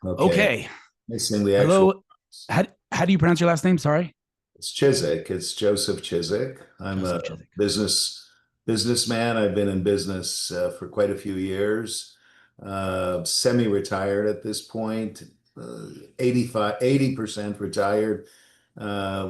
Okay. Okay. Missing the actual. Hello. How do you pronounce your last name? Sorry. It's Czyzyk. It's Joseph Czyzyk. I'm a Joseph Chiswick. businessman. I've been in business for quite a few years. Semi-retired at this point. 80% retired,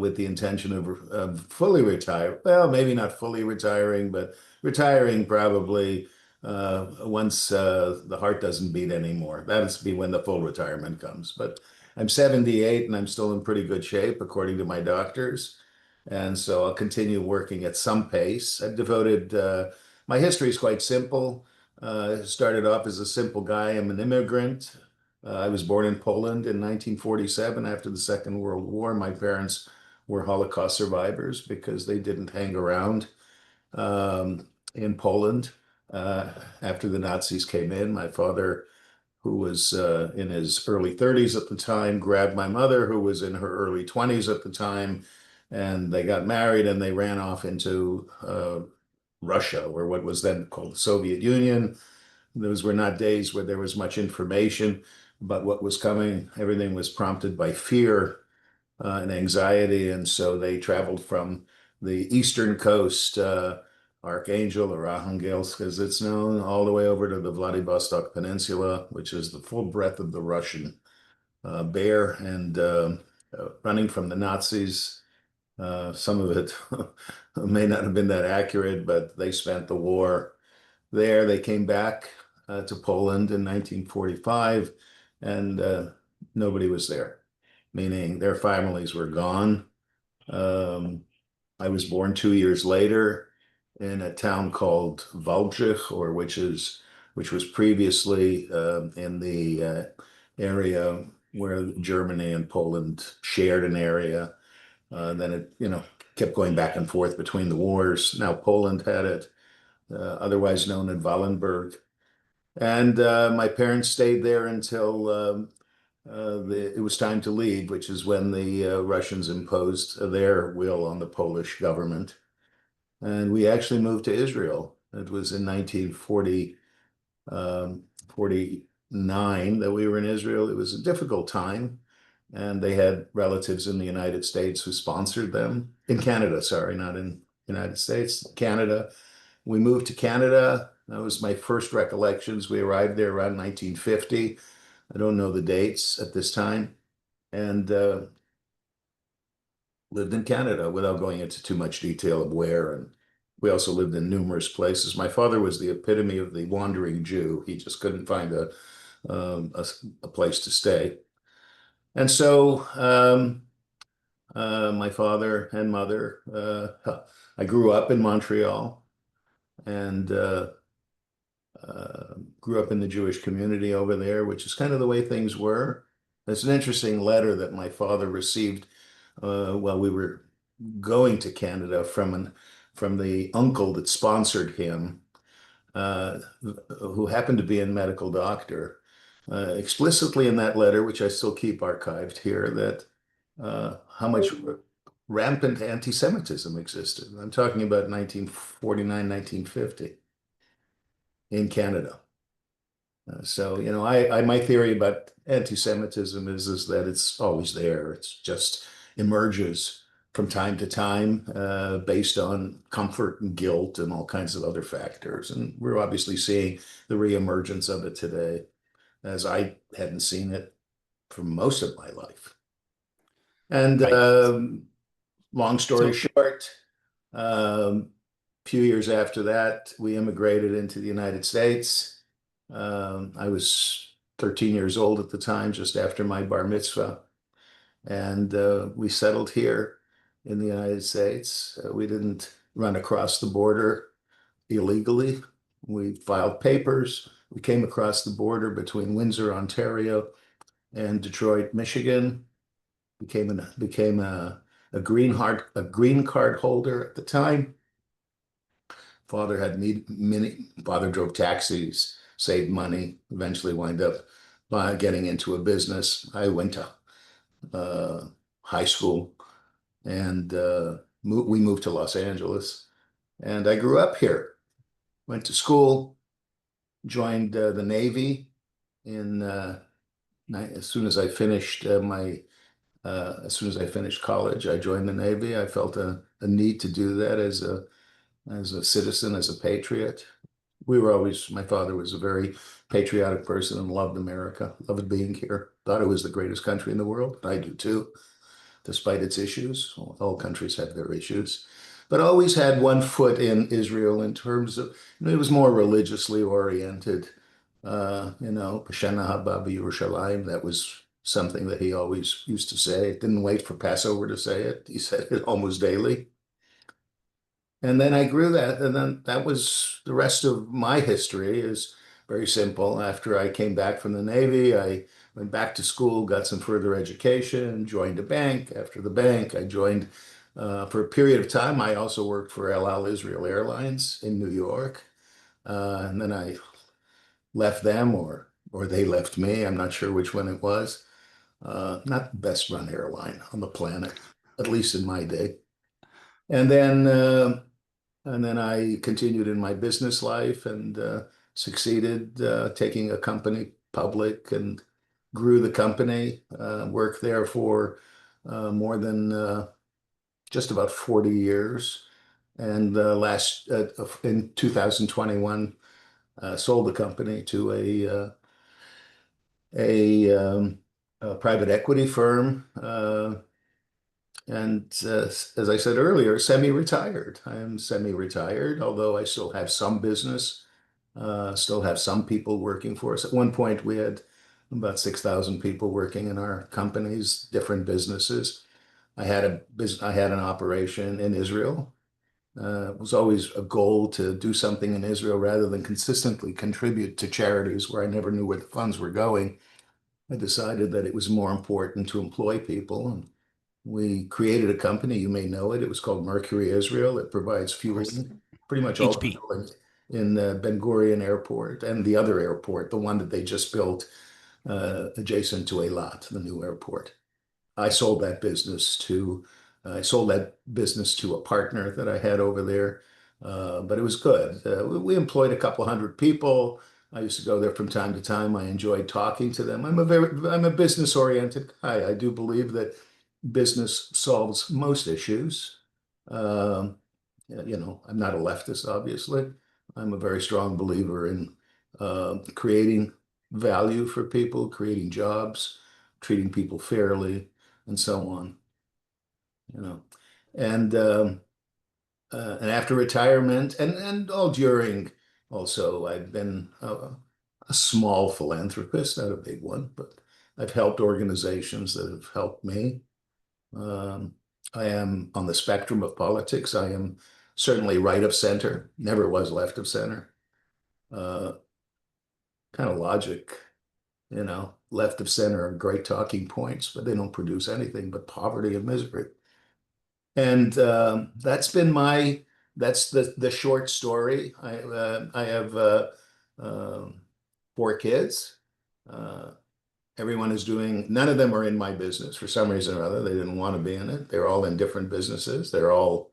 with the intention of fully retire. Well, maybe not fully retiring, but retiring probably once the heart doesn't beat anymore. That'll be when the full retirement comes. But I'm 78 and I'm still in pretty good shape, according to my doctors. And so I'll continue working at some pace. I've devoted, my history is quite simple. Started off as a simple guy. I'm an immigrant. I was born in Poland in 1947 after the Second World War. My parents were Holocaust survivors because they didn't hang around in Poland after the Nazis came in. My father, who was in his early 30s at the time, grabbed my mother, who was in her early 20s at the time, and they got married and they ran off into Russia, or what was then called the Soviet Union. Those were not days where there was much information about what was coming. Everything was prompted by fear and anxiety. And so they traveled from the eastern coast, Archangel or Arhangelsk, as it's known, all the way over to the Vladivostok Peninsula, which is the full breadth of the Russian bear, and running from the Nazis. Some of it may not have been that accurate, but they spent the war there. They came back to Poland in 1945, and nobody was there, meaning their families were gone. Um, I was born 2 years later in a town called Wałbrzych, which was previously in the area where Germany and Poland shared an area. Then it, kept going back and forth between the wars. Now Poland had it, otherwise known as Wallenberg. And my parents stayed there until it was time to leave, which is when the Russians imposed their will on the Polish government. And we actually moved to Israel. It was in 1940, 49 that we were in Israel. It was a difficult time. And they had relatives in the United States who sponsored them. In Canada, sorry, not in the United States, Canada. We moved to Canada. That was my first recollections. We arrived there around 1950. I don't know the dates at this time. And lived in Canada without going into too much detail of where. And we also lived in numerous places. My father was the epitome of the wandering Jew. He just couldn't find a place to stay. And so my father and mother, I grew up in Montreal and grew up in the Jewish community over there, which is kind of the way things were. It's an interesting letter that my father received while we were going to Canada from the uncle that sponsored him, uh, who happened to be a medical doctor. Explicitly in that letter, which I still keep archived here, that how much rampant anti-Semitism existed. I'm talking about 1949, 1950 in Canada. So, my theory about anti-Semitism is that it's always there. It's just emerges from time to time based on comfort and guilt and all kinds of other factors. And we're obviously seeing the reemergence of it today, as I hadn't seen it for most of my life. And Right. long story So short, a few years after that, we immigrated into the United States. I was 13 years old at the time, just after my bar mitzvah. And we settled here in the United States. We didn't run across the border illegally. We filed papers. We came across the border between Windsor, Ontario, and Detroit, Michigan. Became a green card holder at the time. Father drove taxis, saved money, eventually wind up getting into a business. I went to uh, high school and we moved to Los Angeles. And I grew up here, went to school, joined the Navy in As soon as I finished as soon as I finished college, I joined the Navy. I felt a need to do that as a citizen, as a patriot. My father was a very patriotic person and loved America, loved being here, thought it was the greatest country in the world. I do too, despite its issues. All countries have their issues, but always had one foot in Israel in terms of, it was more religiously oriented. B'Shana Haba B'Yerushalayim, that was something that he always used to say. Didn't wait for Passover to say it. He said it almost daily. And then I grew that, and then that was the rest of my history is very simple. After I came back from the Navy, I went back to school, got some further education, joined a bank. After the bank, I joined for a period of time. I also worked for El Al Israel Airlines in New York, and then I left them, or they left me. I'm not sure which one it was. Not the best run airline on the planet, at least in my day. And then I continued in my business life and succeeded taking a company public and grew the company. Worked there for more than just about 40 years. And last in 2021, sold the company to a private equity firm. And as I said earlier, semi-retired. I am semi-retired, although I still have some business, still have some people working for us. At one point, we had about 6,000 people working in our companies, different businesses. I had an operation in Israel. It was always a goal to do something in Israel rather than consistently contribute to charities where I never knew where the funds were going. I decided that it was more important to employ people. And we created a company, you may know it. It was called Mercury Israel. It provides fueling pretty much all the HP. fueling in Ben Gurion Airport and the other airport, the one that they just built adjacent to Eilat, the new airport. I sold that business to I sold that business to a partner that I had over there, but it was good. We employed a couple hundred people. I used to go there from time to time. I enjoyed talking to them. I'm a business oriented guy. I do believe that business solves most issues. Um, I'm not a leftist, obviously. I'm a very strong believer in creating value for people, creating jobs, treating people fairly, and so on. You know, and and after retirement, and all during, also, I've been a small philanthropist, not a big one, but I've helped organizations that have helped me. Um, I am on the spectrum of politics. I am certainly right of center, never was left of center. Uh, Kind of logic, left of center are great talking points, but they don't produce anything but poverty and misery. And that's the short story. I have um, four kids. Uh, Everyone is doing, none of them are in my business for some reason or other. They didn't want to be in it. They're all in different businesses. They're all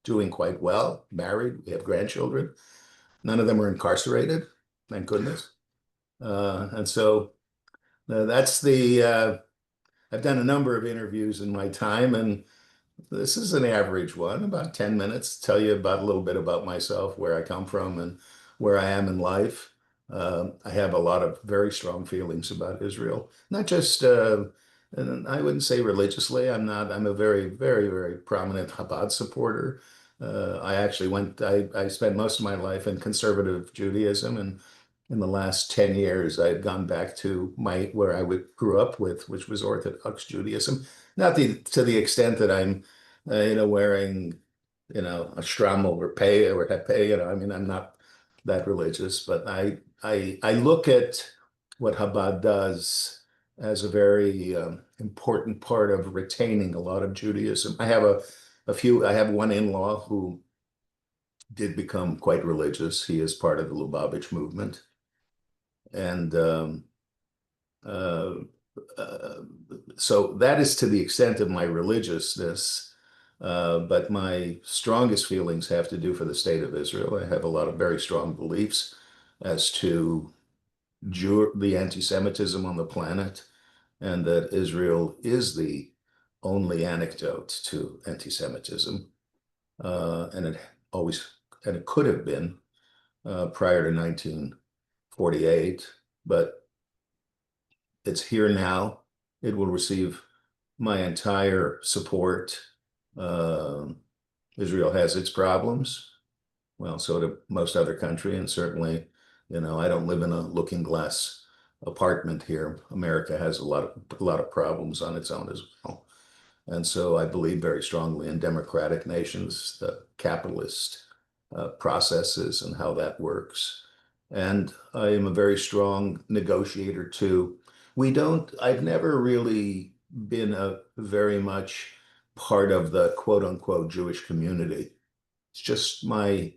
doing quite well, married. We have grandchildren. None of them are incarcerated, thank goodness. And so that's I've done a number of interviews in my time, and this is an average one, about 10 minutes, tell you about a little bit about myself, where I come from and where I am in life. I have a lot of very strong feelings about Israel, not just, and I wouldn't say religiously. I'm a very, very, very prominent Chabad supporter. I spent most of my life in conservative Judaism, and in the last 10 years, I've gone back to where grew up with, which was Orthodox Judaism. Not to the extent that I'm wearing, a shtreimel or hepe, I mean, I'm not that religious, but I look at what Chabad does as a very important part of retaining a lot of Judaism. I have one in-law who did become quite religious. He is part of the Lubavitch movement. And uh, uh, so that is to the extent of my religiousness. But my strongest feelings have to do for the state of Israel. I have a lot of very strong beliefs as to the anti-Semitism on the planet. and that Israel is the only antidote to anti-Semitism, and it could have been prior to 1948, but it's here now. It will receive my entire support. Uh, Israel has its problems. Well, so do most other country, and certainly, I don't live in a looking glass apartment here. America has a lot of problems on its own as well. And so I believe very strongly in democratic nations, the capitalist processes and how that works. And I am a very strong negotiator too. I've never really been a very much part of the quote unquote Jewish community. It's just my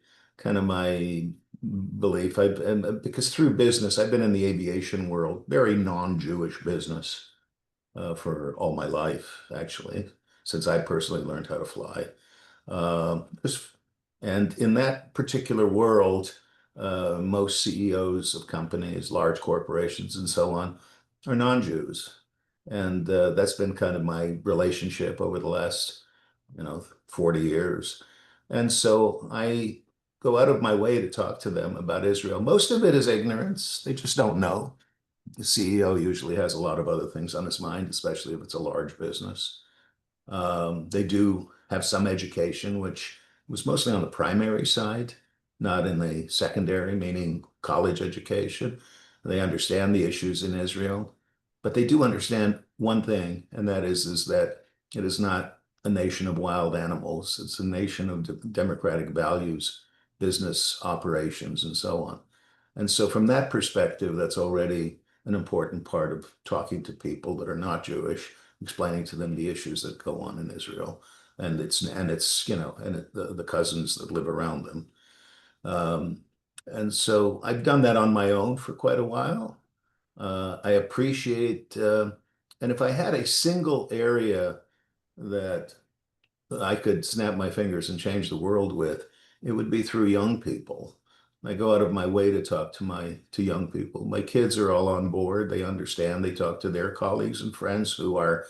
belief. Because through business, I've been in the aviation world, very non-Jewish business for all my life, actually, since I personally learned how to fly. Um, and in that particular world, most CEOs of companies, large corporations, and so on, are non-Jews. And that's been kind of my relationship over the last, 40 years. And so I go out of my way to talk to them about Israel. Most of it is ignorance. They just don't know. The CEO usually has a lot of other things on his mind, especially if it's a large business. They do have some education, which was mostly on the primary side, not in the secondary, meaning college education. They understand the issues in Israel, but they do understand one thing, and that is that it is not a nation of wild animals. It's a nation of democratic values, business operations, and so on. And so, from that perspective, that's already an important part of talking to people that are not Jewish, explaining to them the issues that go on in Israel the cousins that live around them. Um, and so I've done that on my own for quite a while. I appreciate, and if I had a single area that I could snap my fingers and change the world with, it would be through young people. I go out of my way to talk to young people. My kids are all on board. They understand. They talk to their colleagues and friends who are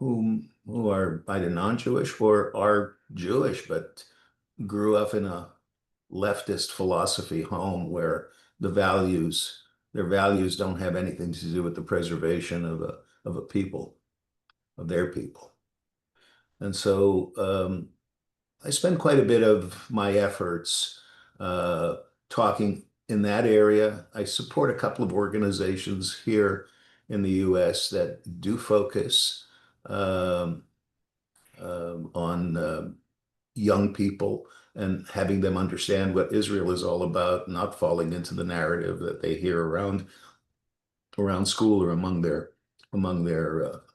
either non-Jewish or are Jewish, but grew up in a leftist philosophy home where their values don't have anything to do with the preservation of a people, of their people. And so I spend quite a bit of my efforts uh, talking in that area. I support a couple of organizations here in the US that do focus um, on young people and having them understand what Israel is all about, not falling into the narrative that they hear around school or among their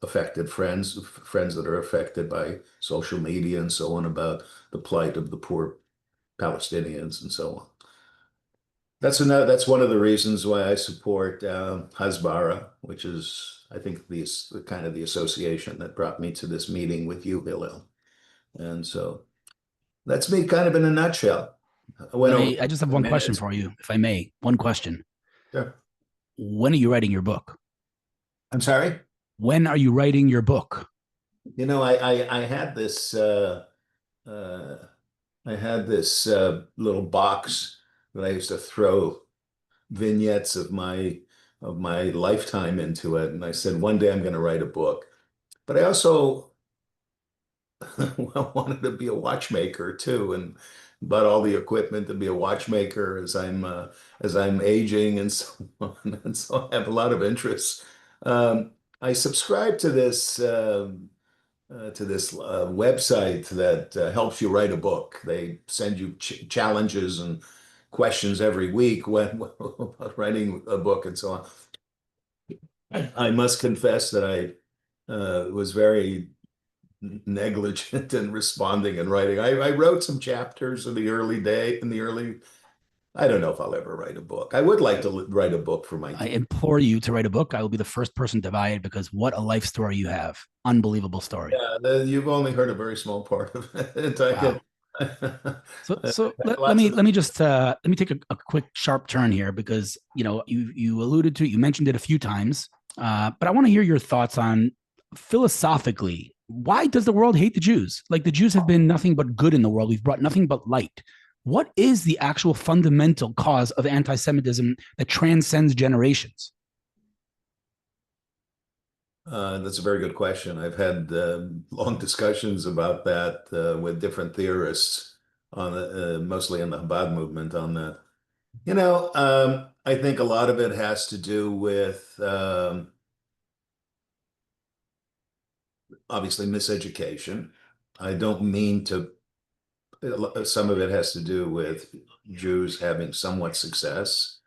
affected friends that are affected by social media and so on about the plight of the poor Palestinians and so on. That's one of the reasons why I support Hasbara, which is I think the kind of the association that brought me to this meeting with you, Hillel. And so that's me kind of in a nutshell. I went over I just have 10 one question minutes. for you, if I may. One question. Sure. When are you writing your book? I'm sorry. When are you writing your book? I had this uh, little box that I used to throw vignettes of my lifetime into it, and I said one day I'm going to write a book. But I also wanted to be a watchmaker too, and bought all the equipment to be a watchmaker as I'm aging and so on. And so I have a lot of interests. I subscribe to this website that helps you write a book. They send you challenges and questions every week when about writing a book and so on. I must confess that I was very negligent in responding and writing. I wrote some chapters in the early. I don't know if I'll ever write a book. I would like to write a book for my I kids. implore you to write a book. I will be the first person to buy it because what a life story you have. Unbelievable story. Yeah, you've only heard a very small part of it. Wow. I So have let lots me of. let me just let me take a quick sharp turn here because you know you mentioned it a few times But I want to hear your thoughts on philosophically, why does the world hate the Jews? Like the Jews have been nothing but good in the world. We've brought nothing but light. What is the actual fundamental cause of anti-Semitism that transcends generations? That's a very good question. I've had long discussions about that with different theorists on mostly in the Chabad movement on that. I think a lot of it has to do with obviously miseducation. I don't mean to, some of it has to do with Jews having somewhat success.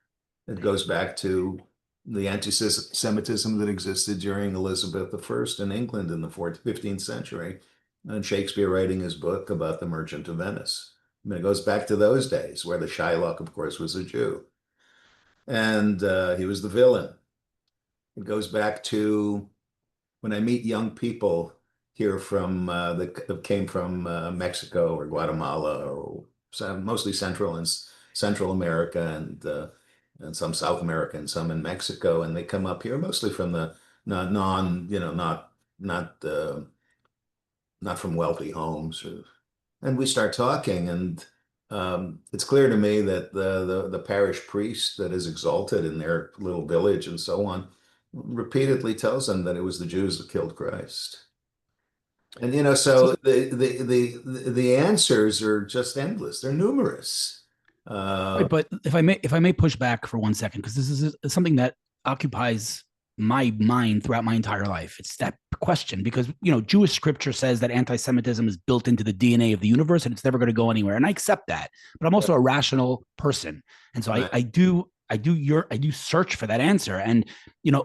It goes back to the anti-Semitism that existed during Elizabeth I in England in the 15th century, and Shakespeare writing his book about the Merchant of Venice. I mean, it goes back to those days where the Shylock, of course, was a Jew, and he was the villain. It goes back to when I meet young people here from that came from Mexico or Guatemala or mostly Central America and some South America and some in Mexico, and they come up here mostly from the non, not not from wealthy homes, and we start talking, and it's clear to me that the parish priest that is exalted in their little village and so on repeatedly tells them that it was the Jews that killed Christ. And So, so the answers are just endless. They're numerous. right, Uh, but if I may push back for 1 second, because this is something that occupies my mind throughout my entire life. It's that question because Jewish scripture says that anti-Semitism is built into the DNA of the universe and it's never going to go anywhere. And I accept that, but I'm also a rational person, and so I, right. I do I do search for that answer. And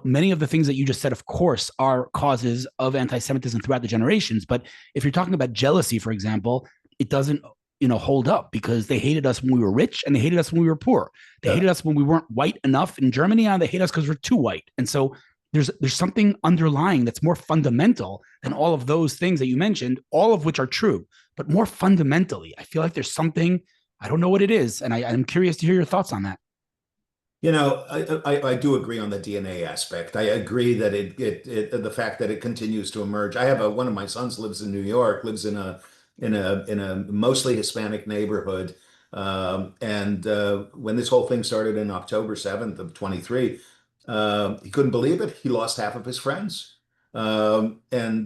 many of the things that you just said, of course, are causes of anti-Semitism throughout the generations. But if you're talking about jealousy, for example, it doesn't hold up because they hated us when we were rich and they hated us when we were poor. They Yeah. hated us when we weren't white enough in Germany, and they hate us because we're too white. And so there's something underlying that's more fundamental than all of those things that you mentioned, all of which are true. But more fundamentally, I feel like there's something, I don't know what it is, and I'm curious to hear your thoughts on that. I do agree on the DNA aspect. I agree that the fact that it continues to emerge. I have one of my sons lives in New York, lives in a mostly Hispanic neighborhood. And when this whole thing started in October 7th of 23, he couldn't believe it. He lost half of his friends. And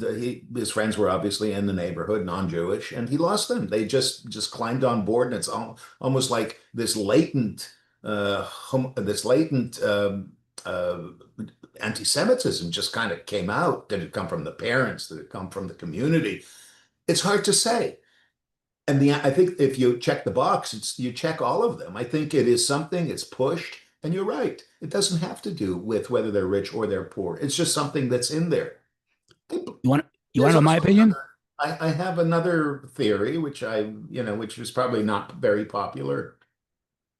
his friends were obviously in the neighborhood, non-Jewish, and he lost them. They just climbed on board, and it's almost like this latent uh, anti-Semitism just kind of came out. Did it come from the parents? Did it come from the community? It's hard to say. And I think if you check the box, you check all of them. I think it is something, it's pushed, and you're right. It doesn't have to do with whether they're rich or they're poor. It's just something that's in there. You want to There's know my also opinion? I have another theory, which was probably not very popular,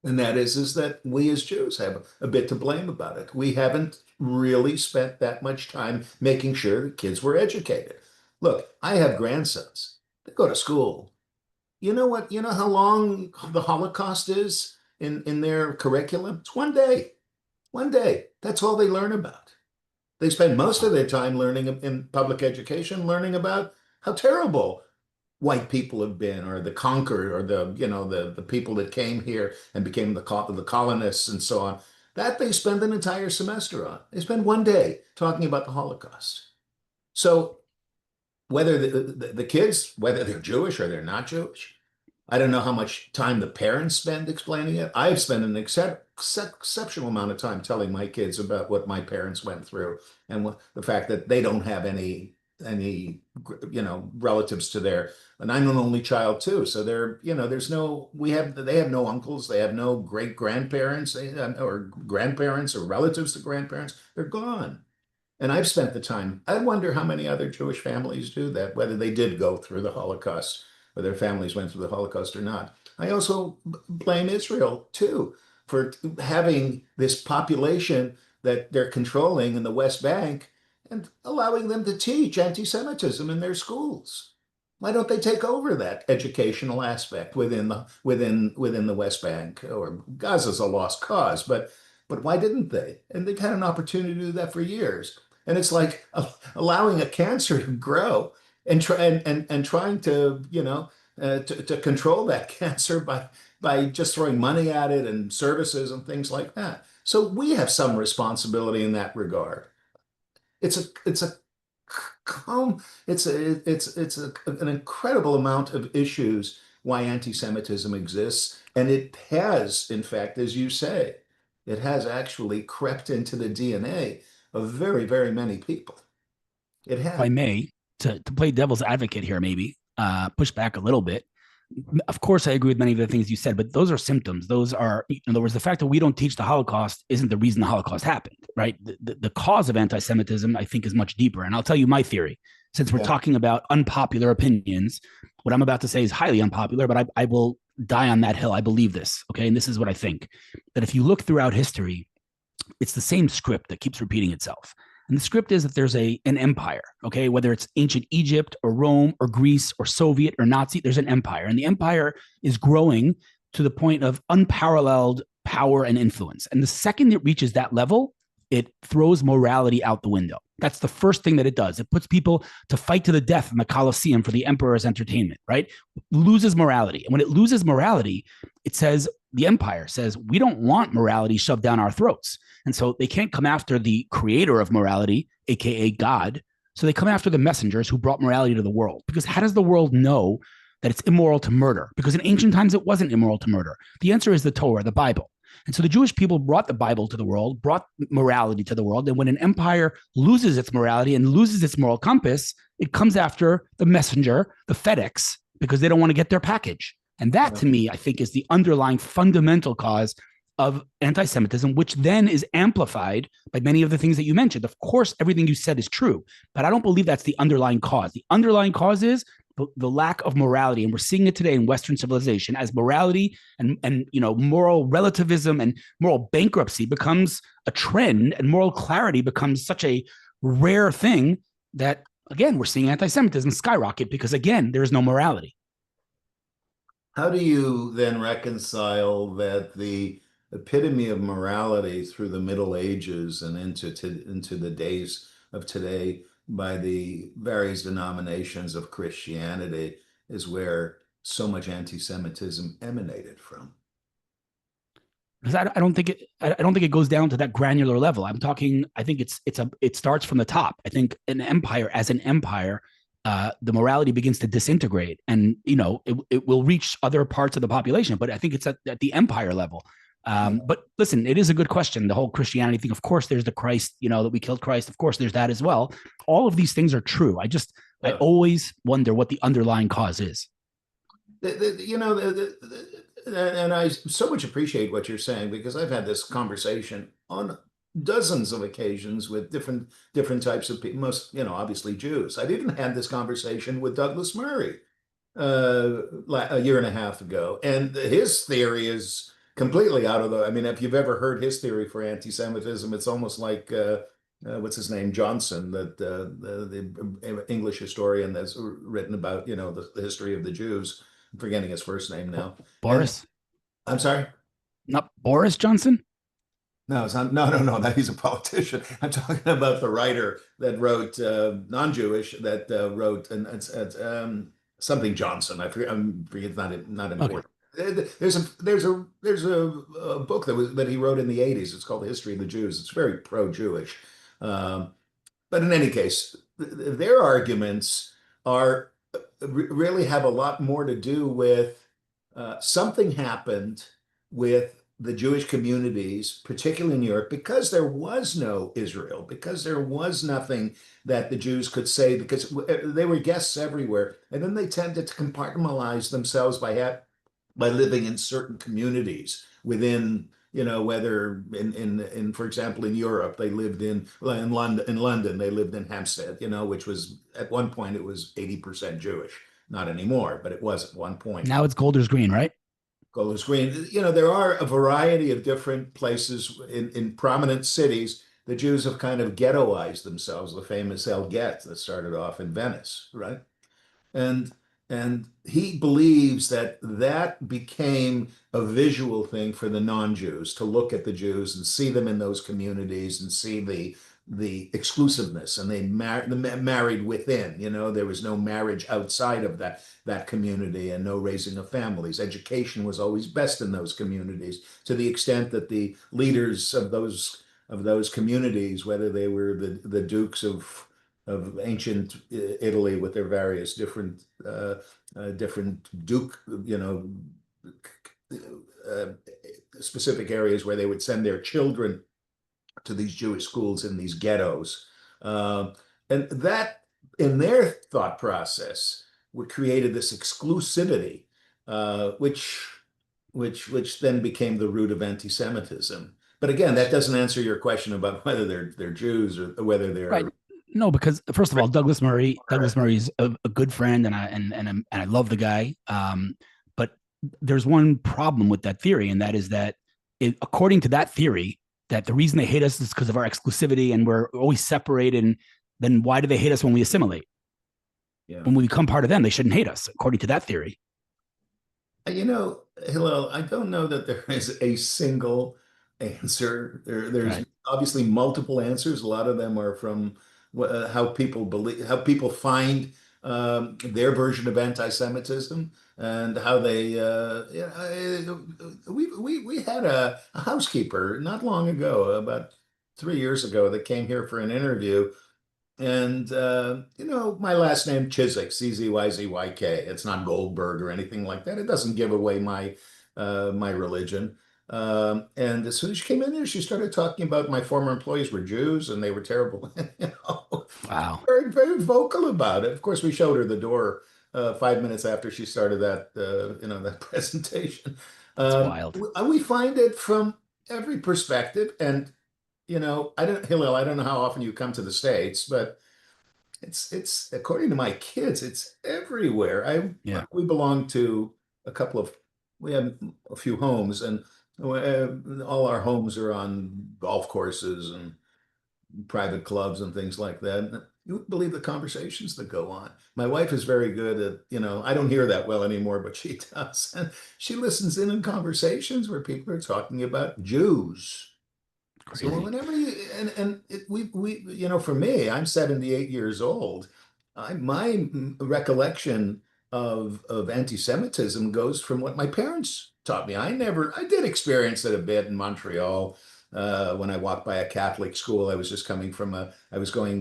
and that is that we as Jews have a bit to blame about it. We haven't really spent that much time making sure that kids were educated. Look, I have grandsons. They go to school. You know what? You know how long the Holocaust is in their curriculum? It's one day. One day. That's all they learn about. They spend most of Wow. their time learning in public education, learning about how terrible white people have been, or the conquered, or the people that came here and became the colonists and so on. That they spend an entire semester on. They spend one day talking about the Holocaust. So whether the kids, whether they're Jewish or they're not Jewish, I don't know how much time the parents spend explaining it. I've spent an exceptional amount of time telling my kids about what my parents went through and the fact that they don't have any relatives to their, and I'm an only child too. So there's no, they have no uncles, they have no great grandparents or grandparents or relatives to grandparents. They're gone. And I've spent the time. I wonder how many other Jewish families do that, whether they did go through the Holocaust, or their families went through the Holocaust or not. I also blame Israel too for having this population that they're controlling in the West Bank and allowing them to teach anti-Semitism in their schools. Why don't they take over that educational aspect within the West Bank? Or Gaza's a lost cause, but But why didn't they? And they've had an opportunity to do that for years. And it's like allowing a cancer to grow and trying to, to control that cancer by just throwing money at it and services and things like that. So we have some responsibility in that regard. It's a calm, an incredible amount of issues why anti-Semitism exists. And it has, in fact, as you say, it has actually crept into the DNA of very, very many people. It If I has. may, to play devil's advocate here, maybe push back a little bit. Of course, I agree with many of the things you said, but those are symptoms. Those are, in other words, the fact that we don't teach the Holocaust isn't the reason the Holocaust happened, right? The cause of anti-Semitism, I think, is much deeper. And I'll tell you my theory. Since we're talking about unpopular opinions, what I'm about to say is highly unpopular, but I will die on that hill. I believe this, okay? And this is what I think, that if you look throughout history, it's the same script that keeps repeating itself. And the script is that there's an empire, okay? Whether it's ancient Egypt or Rome or Greece or Soviet or Nazi, there's an empire. And the empire is growing to the point of unparalleled power and influence. And the second it reaches that level, it throws morality out the window. That's the first thing that it does. It puts people to fight to the death in the Colosseum for the emperor's entertainment, right? Loses morality. And when it loses morality, it says, the empire says, we don't want morality shoved down our throats. And so they can't come after the creator of morality, AKA God. So they come after the messengers who brought morality to the world. Because how does the world know that it's immoral to murder? Because in ancient times, it wasn't immoral to murder. The answer is the Torah, the Bible. And so the Jewish people brought the Bible to the world, brought morality to the world. And when an empire loses its morality and loses its moral compass, it comes after the messenger, the FedEx, because they don't want to get their package. And that, to me, I think, is the underlying fundamental cause of anti-Semitism, which then is amplified by many of the things that you mentioned. Of course, everything you said is true, but I don't believe that's the underlying cause. The underlying cause is the lack of morality. And we're seeing it today in Western civilization as morality and moral relativism and moral bankruptcy becomes a trend, and moral clarity becomes such a rare thing that, again, we're seeing anti-Semitism skyrocket because, again, there is no morality. How do you then reconcile that the epitome of morality through the Middle Ages and into the days of today by the various denominations of Christianity is where so much anti-Semitism emanated from? Because I don't think it goes down to that granular level. I'm talking. I think it starts from the top. I think an empire, as an empire, the morality begins to disintegrate, and it will reach other parts of the population. But I think it's at the empire level. But listen, it is a good question. The whole Christianity thing. Of course, there's the Christ. That we killed Christ. Of course, there's that as well. All of these things are true. I always wonder what the underlying cause is. And I so much appreciate what you're saying, because I've had this conversation on dozens of occasions with different types of people, most, obviously Jews. I've even had this conversation with Douglas Murray a year and a half ago, and his theory is completely out of the. I mean, if you've ever heard his theory for anti-Semitism, it's almost like what's his name, Johnson, that the English historian that's written about the history of the Jews. I'm forgetting his first name now. Boris? And, I'm sorry? Not Boris Johnson? No, it's not. No, no, no. That he's a politician. I'm talking about the writer that wrote non-Jewish that wrote and it's something Johnson. I forget. I'm forget. It's not important. Okay. There's a book that he wrote in the 80s. It's called The History of the Jews. It's very pro-Jewish. But in any case, their arguments are really have a lot more to do with something happened with the Jewish communities, particularly in Europe, because there was no Israel, because there was nothing that the Jews could say, because they were guests everywhere. And then they tended to compartmentalize themselves by living in certain communities within, whether in for example, in Europe, they lived in London, they lived in Hampstead, which was at one point it was 80% Jewish. Not anymore, but it was at one point. Now it's Golders Green, right? Golders Green. There are a variety of different places in prominent cities. The Jews have kind of ghettoized themselves. The famous El Ghet that started off in Venice, right? And And he believes that that became a visual thing for the non-Jews to look at the Jews and see them in those communities and see the exclusiveness, and they married within. There was no marriage outside of that community, and no raising of families. Education was always best in those communities, to the extent that the leaders of those communities, whether they were the dukes of ancient Italy with their various different duke, uh, specific areas where they would send their children to these Jewish schools in these ghettos. And that, in their thought process, created this exclusivity, which then became the root of anti-Semitism. But again, that doesn't answer your question about whether they're Jews or whether Right. they're No, because first of all, Douglas Murray's a good friend, and I love the guy. But there's one problem with that theory, and that is that according to that theory, that the reason they hate us is because of our exclusivity and we're always separated. And then why do they hate us when we assimilate? yeah. When we become part of them, they shouldn't hate us, according to that theory. Hillel, I don't know that there is a single answer. There's Right. obviously multiple answers. A lot of them are from how people believe, how people find their version of anti-Semitism, and how they. We had a housekeeper not long ago, about 3 years ago, that came here for an interview. And my last name Czyzyk, CzYzyk. It's not Goldberg or anything like that. It doesn't give away my religion. And as soon as she came in there, she started talking about my former employees were Jews and they were terrible. Wow. Very, very vocal about it. Of course, we showed her the door 5 minutes after she started that presentation. That's wild. We find it from every perspective, and Hillel, I don't know how often you come to the States, but it's according to my kids, it's everywhere. Yeah. We belong to a couple of we have a few homes, and all our homes are on golf courses and private clubs and things like that. You wouldn't believe the conversations that go on. My wife is very good at, I don't hear that well anymore, but she does. And she listens in conversations where people are talking about Jews. So Crazy. whenever for me, I'm 78 years old. My recollection of anti-Semitism goes from what my parents taught me. I did experience it a bit in Montreal. When I walked by a Catholic school, I was going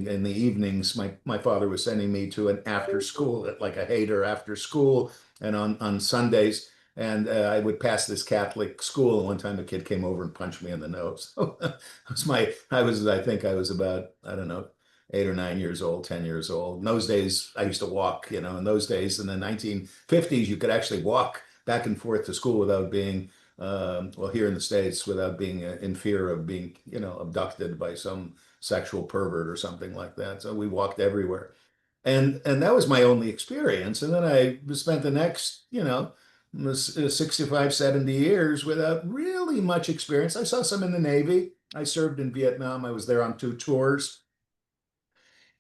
in the evenings. My father was sending me to an after school, like a Hader after school, and on Sundays. And I would pass this Catholic school. And one time a kid came over and punched me in the nose. I think I was about, I don't know, 8 or 9 years old, 10 years old. In those days, I used to walk, in those days, in the 1950s, you could actually walk back and forth to school without being, well, here in the States, without being in fear of being, abducted by some sexual pervert or something like that. So we walked everywhere. And that was my only experience. And then I spent the next, 65, 70 years without really much experience. I saw some in the Navy. I served in Vietnam. I was there on 2 tours.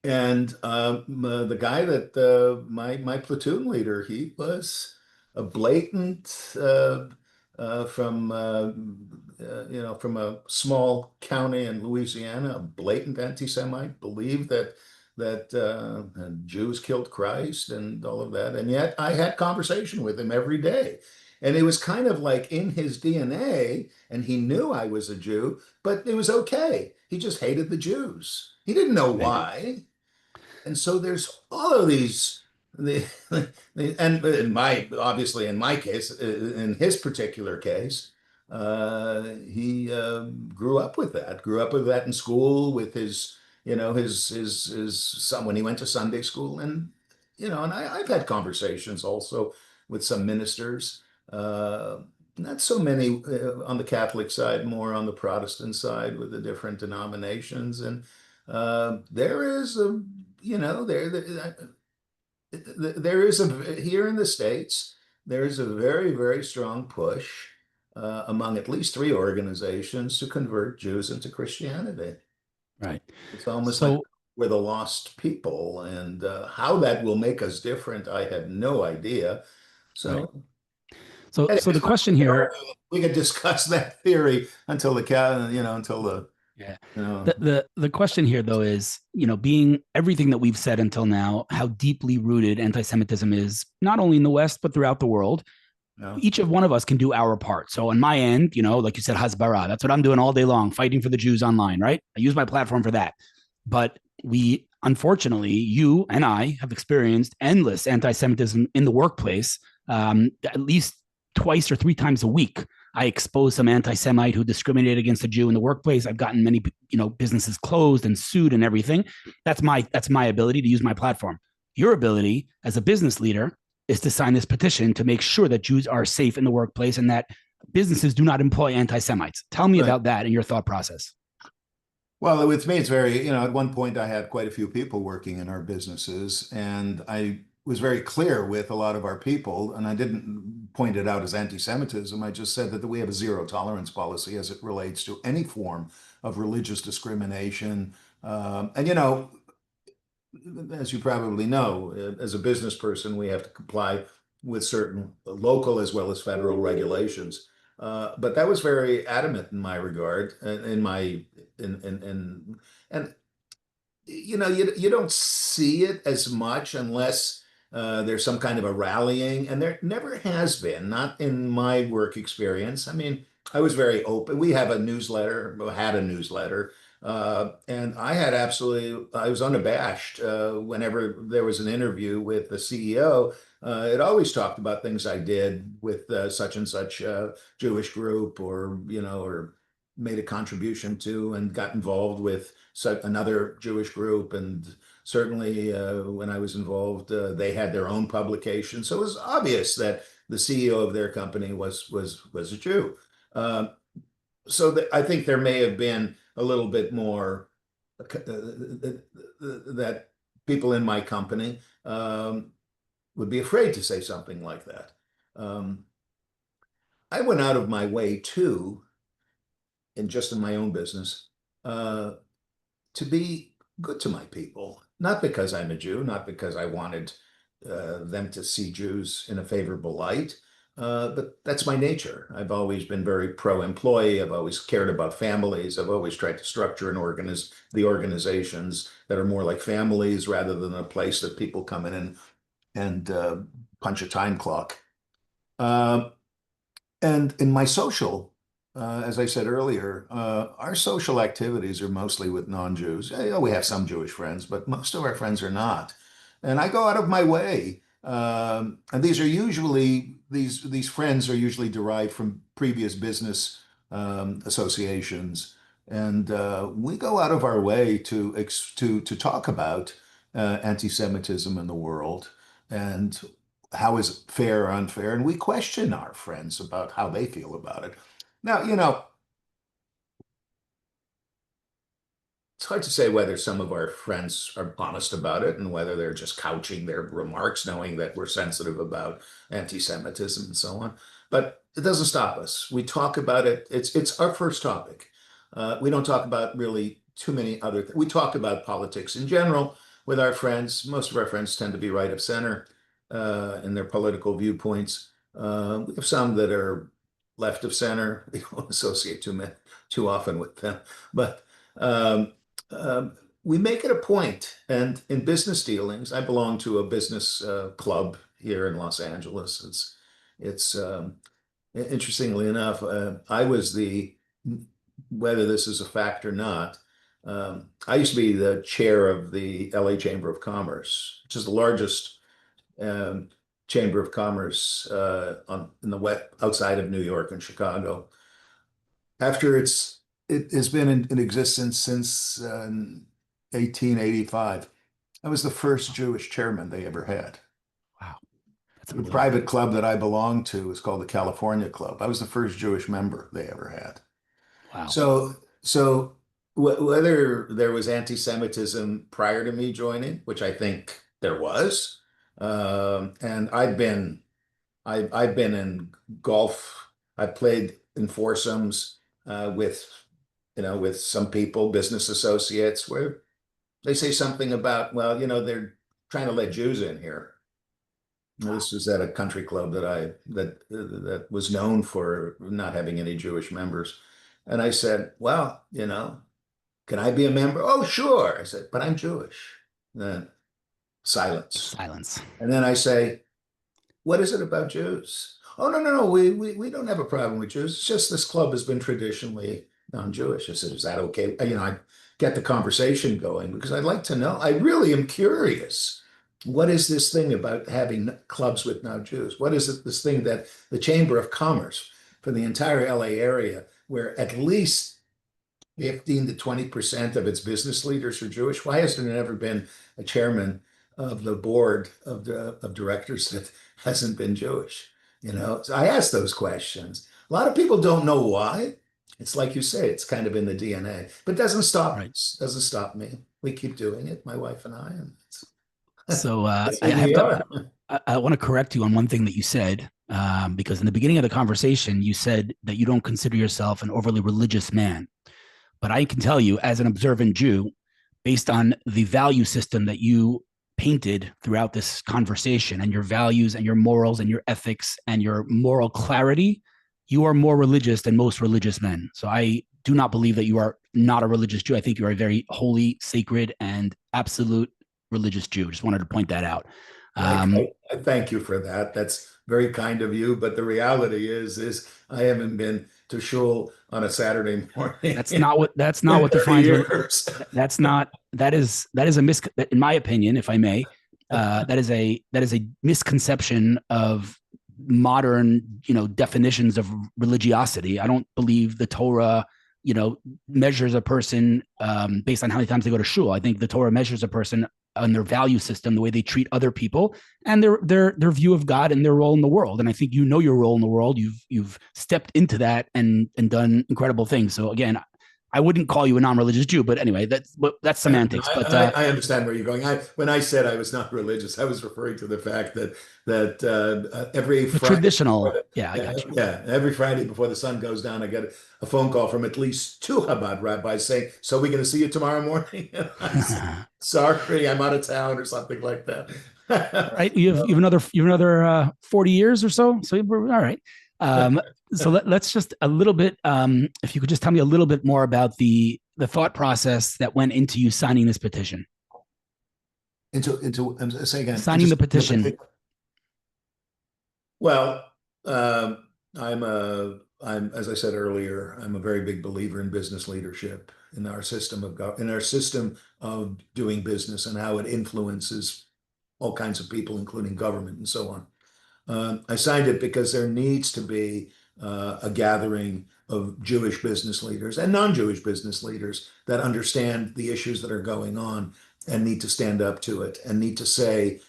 And the guy that my platoon leader, he was a blatant from a small county in Louisiana, a blatant anti-Semite, believed that Jews killed Christ and all of that. And yet I had conversation with him every day. And it was kind of like in his DNA, and he knew I was a Jew, but it was okay. He just hated the Jews. He didn't know Right. why. And so there's all of these, and obviously in my case, in his particular case, he grew up with that in school with his son when he went to Sunday school. And, and I've had conversations also with some ministers, not so many on the Catholic side, more on the Protestant side with the different denominations. And there is a you know there is a here in the States there is a very, very strong push among at least three organizations to convert Jews into Christianity. Right. It's almost like So we're the lost people, and how that will make us different, I have no idea. Right. So, So the anyways, question here, we could discuss that theory until the cat, until yeah, you know, the question here though is, being everything that we've said until now, how deeply rooted anti-Semitism is, not only in the West but throughout the world. you know, Each of one of us can do our part. So on my end, like you said, hasbara, that's what I'm doing all day long, fighting for the Jews online, right? I use my platform for that. But we, unfortunately, you and I have experienced endless anti-Semitism in the workplace, at least twice or three times a week. I expose some anti-Semite who discriminated against a Jew in the workplace. I've gotten many, businesses closed and sued and everything. That's my ability to use my platform. Your ability as a business leader is to sign this petition to make sure that Jews are safe in the workplace and that businesses do not employ anti-Semites. Tell me right. about that and your thought process. Well, with me, it's very, at one point I had quite a few people working in our businesses, and I was very clear with a lot of our people, and I didn't point it out as anti-Semitism. I just said that we have a zero tolerance policy as it relates to any form of religious discrimination. And, as you probably know, as a business person, we have to comply with certain local as well as federal regulations. But that was very adamant in my regard, in my in and you don't see it as much unless there's some kind of a rallying, and there never has been, not in my work experience. I mean, I was very open. We have a newsletter, had a newsletter, and I was unabashed whenever there was an interview with the CEO. It always talked about things I did with such and such Jewish group, or made a contribution to and got involved with another Jewish group. And certainly when I was involved, they had their own publication. So it was obvious that the CEO of their company was a Jew. Uh, I think there may have been a little bit more that people in my company would be afraid to say something like that. Um, I went out of my way too, and just in my own business, uh, to be good to my people, not because I'm a Jew, not because I wanted them to see Jews in a favorable light, but that's my nature. I've always been very pro-employee. I've always cared about families. I've always tried to structure the organizations that are more like families rather than a place that people come in and punch a time clock. Uh, and in my social, as I said earlier, our social activities are mostly with non-Jews. We have some Jewish friends, but most of our friends are not. And I go out of my way. And these friends are usually derived from previous business associations. And we go out of our way to talk about anti-Semitism in the world and how is it fair or unfair? And we question our friends about how they feel about it. Now, it's hard to say whether some of our friends are honest about it and whether they're just couching their remarks, knowing that we're sensitive about anti-Semitism and so on. But it doesn't stop us. We talk about it. It's our first topic. We don't talk about really too many other things. We talk about politics in general with our friends. Most of our friends tend to be right of center in their political viewpoints. We have some that are left of center. We don't associate too often with them, but. Um, we make it a point, and in business dealings, I belong to a business club here in Los Angeles. It's interestingly enough, I was whether this is a fact or not. I used to be the chair of the LA Chamber of Commerce, which is the largest um, chamber of commerce in the west outside of New York and Chicago. After it has been in existence since 1885. I was the first Jewish chairman they ever had. Wow, that's The unbelievable. private club that I belonged to is called the California Club. I was the first Jewish member they ever had. Wow. So whether there was anti-Semitism prior to me joining, which I think there was, and I've been in golf. I played in foursomes with with some people, business associates, where They say something about, well, they're trying to let Jews in here. This was at a country club that was known for not having any Jewish members. And I said, well, can I be a member? Oh, sure. I said, but I'm Jewish. Then silence. Silence. And then I say, what is it about Jews? Oh, no, no, no. We don't have a problem with Jews. It's just this club has been traditionally non-Jewish. I said, is that okay? I get the conversation going because I'd like to know. I really am curious. What is this thing about having clubs with non-Jews? What is it, this thing that the Chamber of Commerce for the entire LA area, where at least 15 to 20% of its business leaders are Jewish? Why hasn't there ever been a chairman of the board of directors that hasn't been Jewish? So I ask those questions. A lot of people don't know why. It's like you say, it's kind of in the DNA, but it doesn't stop Right. us, doesn't stop me. We keep doing it, my wife and I, and So that's I who have we to. are. I want to correct you on one thing that you said, because in the beginning of the conversation, you said that you don't consider yourself an overly religious man. But I can tell you, as an observant Jew, based on the value system that you painted throughout this conversation and your values and your morals and your ethics and your moral clarity, you are more religious than most religious men. So I do not believe that you are not a religious Jew. I think you are a very holy, sacred, and absolute religious Jew. Just wanted to point that out. I, Um, I thank you for that. That's very kind of you. But the reality is I haven't been to shul on a Saturday morning that's not in what 30 defines years. that's not that is a in my opinion, if I may, that is a misconception of modern definitions of religiosity. I don't believe the Torah measures a person based on how many times they go to shul. I think the Torah measures a person on their value system, the way they treat other people, and their view of God and their role in the world. And I think your role in the world. You've stepped into that and done incredible things. So again, I wouldn't call you a non-religious Jew, but anyway, that's No, semantics. But I understand where you're going. When I said I was not religious, I was referring to the fact that every the Friday before traditional, yeah, I got you. every Friday before the sun goes down, I get a phone call from at least two Chabad rabbis saying, "So we're going to see you tomorrow morning." And I said, sorry, I'm out of town or something like that. Right, you have another 40 years or so. So we're all right. Um, so let's just a little bit. If you could just tell me a little bit more about the thought process that went into you signing this petition. Say again, Signing the petition. well, I'm as I said earlier, I'm a very big believer in business leadership, in our in our system of doing business and how it influences all kinds of people, including government and so on. I signed it because there needs to be a gathering of Jewish business leaders and non-Jewish business leaders that understand the issues that are going on and need to stand up to it and need to say,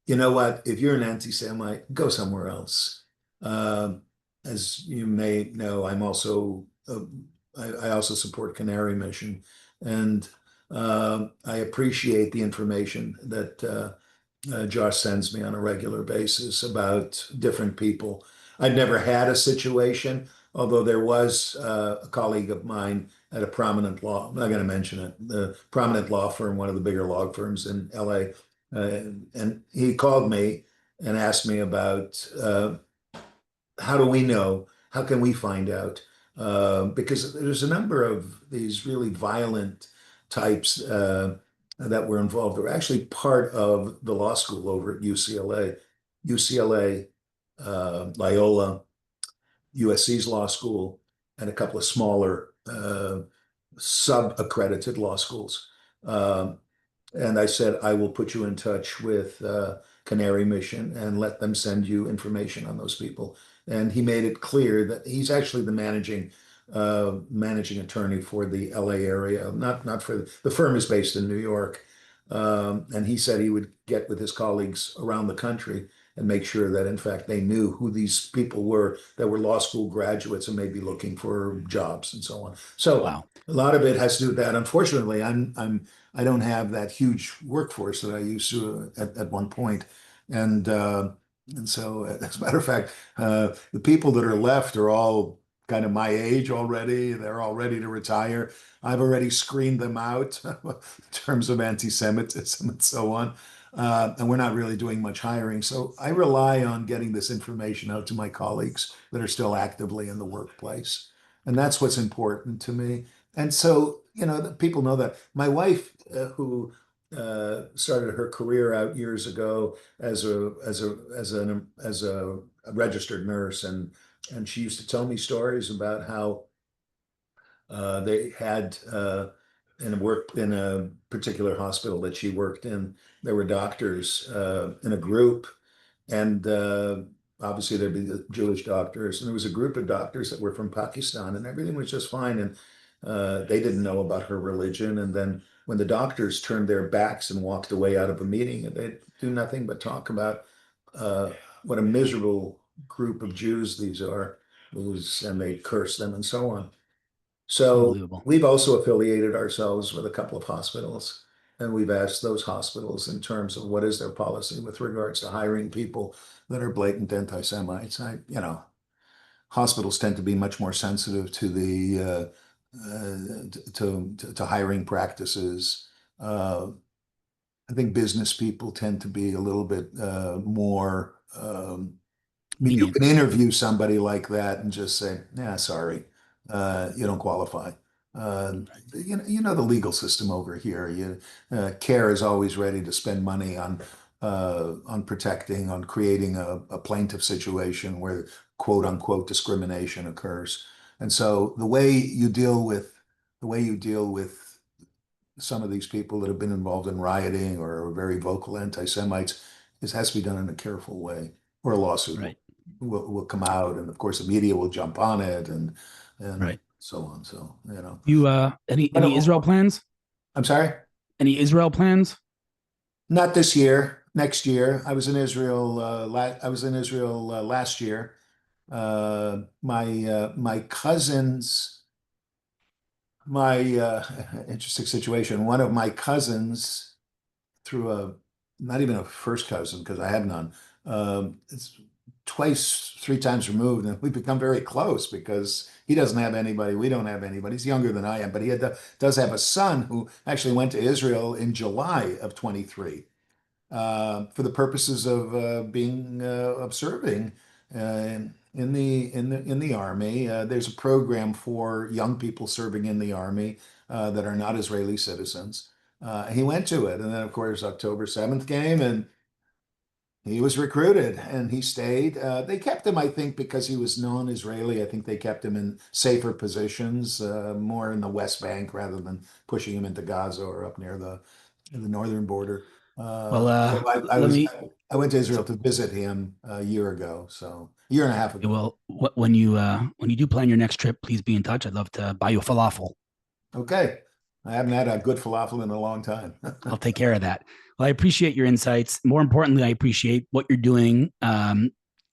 you know what, if you're an anti-Semite, go somewhere else. As you may know, I also support Canary Mission, and I appreciate the information that Josh sends me on a regular basis about different people. I've never had a situation, although there was a colleague of mine at a prominent law, I'm not going to mention it, the prominent law firm, one of the bigger law firms in LA. And he called me and asked me about how do we know? How can we find out? Because there's a number of these really violent types that were involved. They were actually part of the law school over at UCLA, Loyola, USC's law school, and a couple of smaller sub-accredited law schools. And I said, I will put you in touch with Canary Mission and let them send you information on those people. And he made it clear that he's actually the managing attorney for the LA area. Not for the firm is based in New York. And he said he would get with his colleagues around the country and make sure that, in fact, they knew who these people were that were law school graduates and maybe looking for jobs and so on. So Wow. a lot of it has to do with that. Unfortunately, I don't have that huge workforce that I used to at one point, and so as a matter of fact, the people that are left are all kind of my age already. They're all ready to retire. I've already screened them out in terms of anti-Semitism and so on. And we're not really doing much hiring. So I rely on getting this information out to my colleagues that are still actively in the workplace. And that's what's important to me. And so, people know that. My wife, who started her career out years ago as a registered nurse, and she used to tell me stories about how they had in a particular hospital that she worked in. There were doctors in a group, and obviously there'd be the Jewish doctors, and there was a group of doctors that were from Pakistan, and everything was just fine. And they didn't know about her religion. And then when the doctors turned their backs and walked away out of a meeting, they'd do nothing but talk about uh, what a miserable group of Jews these are, and they curse them and so on. So Unbelievable. we've also affiliated ourselves with a couple of hospitals, and we've asked those hospitals in terms of what is their policy with regards to hiring people that are blatant anti-Semites. Hospitals tend to be much more sensitive to the to hiring practices. I think business people tend to be a little bit more. I mean, you Lenient. can interview somebody like that and just say, "Yeah, sorry, you don't qualify." Uh, the legal system over here. CARE is always ready to spend money on protecting, on creating a plaintiff situation where quote unquote discrimination occurs. And so the way you deal with some of these people that have been involved in rioting or are very vocal anti-Semites has to be done in a careful way, or a lawsuit will Right. will come out, and of course the media will jump on it and Right. so on. So, You any Israel plans? I'm sorry, Any Israel plans? not this year, next year. I was in Israel last year. My cousins, my interesting situation. One of my cousins, through not even a first cousin because I have none. It's twice, three times removed, and we've become very close because he doesn't have anybody, we don't have anybody. He's younger than I am, but does have a son who actually went to Israel in July of 23 for the purposes of being observing in the army. There's a program for young people serving in the army that are not Israeli citizens. He went to it, and then of course October 7th came, and he was recruited, and he stayed. They kept him, I think, because he was non-Israeli. I think they kept him in safer positions, more in the West Bank rather than pushing him into Gaza or up near the northern border. Well, So I let was me. I went to Israel to visit him a year ago, so a year and a half ago. Well, when you do plan your next trip, please be in touch. I'd love to buy you a falafel. Okay, I haven't had a good falafel in a long time. I'll take care of that. Well, I appreciate your insights. More importantly, I appreciate what you're doing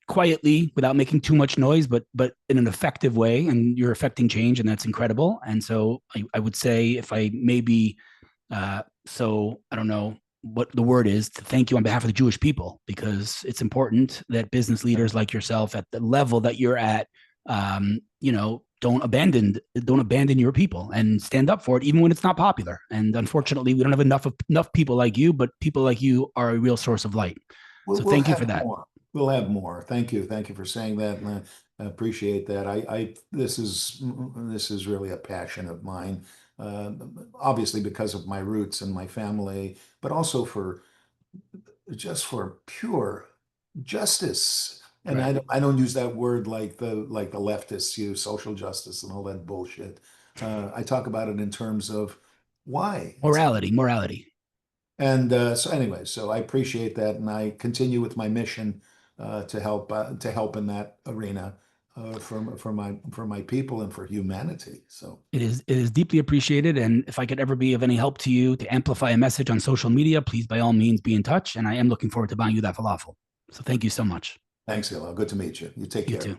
quietly without making too much noise, but in an effective way. And you're affecting change, and that's incredible. And so I would say, if I maybe, so I don't know what the word is, to thank you on behalf of the Jewish people, because it's important that business leaders like yourself at the level that you're at, don't abandon your people and stand up for it, even when it's not popular. And unfortunately, we don't have enough people like you, but people like you are a real source of light. We'll, So we'll thank you for have that. more. We'll have more. Thank you. Thank you for saying that, and I appreciate that. This is really a passion of mine. Uh, Obviously because of my roots and my family, but also for pure justice. And Right. I don't use that word like the leftists use, social justice and all that bullshit. I talk about it in terms of why. Morality. And so anyway, so I appreciate that, and I continue with my mission to help in that arena for my people and for humanity. So It is deeply appreciated. And if I could ever be of any help to you to amplify a message on social media, please by all means be in touch. And I am looking forward to buying you that falafel. So thank you so much. thanks, Hillel. Good to meet you. You take You care. too.